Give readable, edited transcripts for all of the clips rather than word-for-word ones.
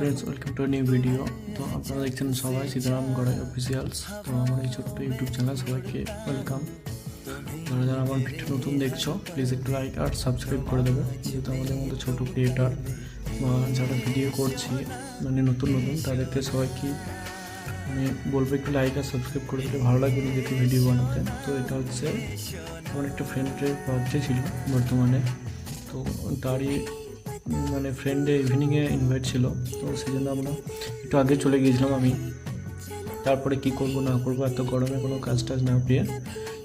Friends, welcome to new video. তো আপনারা দেখছেন সবাই সীতারাম গড়াই অফিসিয়ালস। তো আমার এই ছোট্ট ইউটিউব চ্যানেল সবাইকে ওয়েলকাম। যারা যারা আমার ভিডিও নতুন দেখছো প্লিজ একটু লাইক আর সাবস্ক্রাইব করে দেবে, যেহেতু আমাদের মধ্যে ছোটো ক্রিয়েটার বা যারা ভিডিও করছি মানে নতুন তাদেরকে সবাইকে মানে বলবো একটু লাইক আর সাবস্ক্রাইব করে দিলে ভালো লাগবে নিজেকে ভিডিও বানাতে। তো এটা হচ্ছে আমার একটা ফ্রেন্ডের বার্থডে ছিল বর্তমানে, তো তারই মানে ফ্রেন্ডে ইভিনিংয়ে ইনভাইট ছিল, তো সেই জন্য আমরা একটু আগে চলে গিয়েছিলাম আমি। তারপরে কি করব না করব এত গরমে কোনো কাজ টাজ না পেয়ে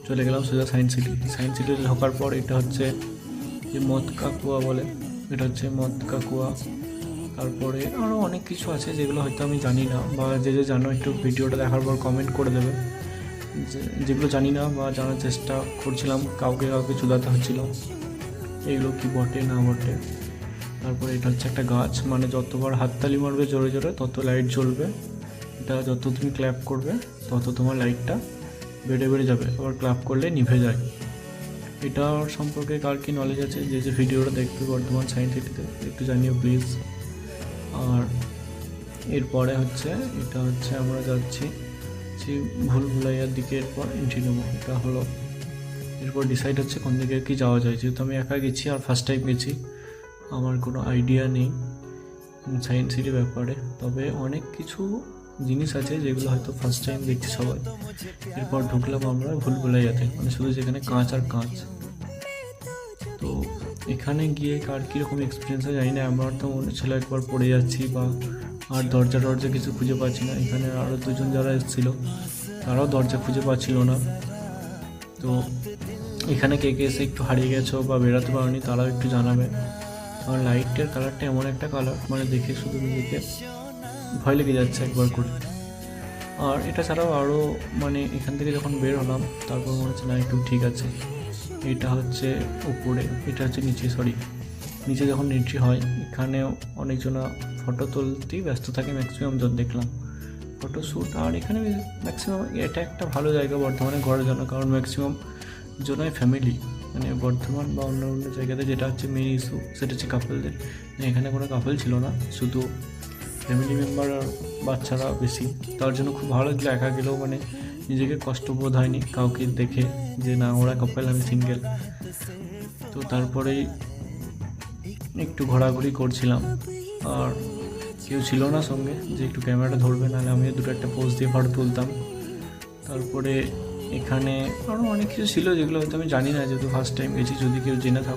চলে গেলাম সোজা সায়েন্স সিটিতে ঢোকার পর এটা হচ্ছে যে মদ কাকুয়া বলে, এটা হচ্ছে মদ কাকুয়া। তারপরে আরও অনেক কিছু আছে যেগুলো হয়তো আমি জানি না, বা যে জানো একটু ভিডিওটা দেখার পর কমেন্ট করে দেবে। যেগুলো জানি না বা জানার চেষ্টা করছিলাম, কাউকে চুদাতে হচ্ছিল এগুলো কি বটে না বটে। তারপরে এটা হচ্ছে একটা গাছ, মানে যতবার হাততালি মারবে জোরে জোরে তত লাইট জ্বলবে। এটা যত তুমি ক্ল্যাপ করবে তত তোমার লাইটটা বেড়ে বেড়ে যাবে, আবার ক্ল্যাপ করলে নিভে যায়। এটার সম্পর্কে কার কি নলেজ আছে যে ভিডিওটা দেখবে বর্ধমান সায়েন্স সিটিতে একটু জানিও প্লিজ। আর এরপরে হচ্ছে এটা হচ্ছে আমরা যাচ্ছি ভুলভুলাইয়ার দিকে, এরপর এন্ট্রি নেবো। এটা হলো এরপর ডিসাইড হচ্ছে কোন দিকে কি যাওয়া যায়, যেহেতু আমি একা গেছি আর ফার্স্ট টাইম গেছি, আমার কোনো আইডিয়া নেই সায়েন্স সিটির ব্যাপারে। তবে অনেক কিছু জিনিস আছে যেগুলো হয়তো ফার্স্ট টাইম দেখছি সবাই। এরপর ঢুকলাম আমরা ভুলভুলাইয়াতে, মানে শুধু যেখানে কাঁচ আর কাঁচ। তো এখানে গিয়ে কার কীরকম এক্সপিরিয়েন্স হয় জানি না, আমার তো মনে ছিল একবার পড়ে যাচ্ছি বা আর দরজা কিছু খুঁজে পাচ্ছি না। এখানে আরও দুজন যারা এসেছিলো তারাও দরজা খুঁজে পাচ্ছিল না। তো এখানে কে কে এসে একটু হারিয়ে গেছো বা বেরোতে পারোনি তারাও একটু জানাবে। কারণ লাইটের কালারটা এমন একটা কালার, মানে দেখে শুধু নিজেকে ভয় লেগে যাচ্ছে একবার করে। আর এটা ছাড়াও আরও মানে এখান থেকে যখন বের হলাম তারপর মনে হচ্ছে না একটু ঠিক আছে। এটা হচ্ছে উপরে, এটা হচ্ছে নিচে যখন এন্ট্রি হয় এখানে অনেকজনা ফটো তুলতেই ব্যস্ত থাকে ম্যাক্সিমাম জন দেখলাম, ফটোশ্যুট। আর এখানে ম্যাক্সিমাম এটা একটা ভালো জায়গা বর্ধমানে ঘোরার জন্য, কারণ ম্যাক্সিমাম জনাই ফ্যামিলি, মানে বর্ধমান বা অন্য জায়গাতে যেটা হচ্ছে মেন ইস্যু সেটা হচ্ছে কাপলদের। এখানে কোনো কাপল ছিল না, শুধু ফ্যামিলি মেম্বার আর বাচ্চারা বেশি। তার জন্য খুব ভালো লাগলো, একা গেলেও মানে নিজেকে কষ্টবোধ হয়নি কাউকে দেখে যে না ওরা কাপল আমি সিঙ্গেল। তো তারপরেই একটু ঘোরাঘুরি করছিলাম, আর কেউ ছিল না সঙ্গে যে একটু ক্যামেরাটা ধরবে, নাহলে আমিও দুটো একটা পোজ দিয়ে ফটো তুলতাম। তারপরে এখানে আরও অনেক কিছু ছিল যেগুলো হয়তো আমি জানি না, যেহেতু ফার্স্ট টাইম গেছি। যদি কেউ জেনে থাকো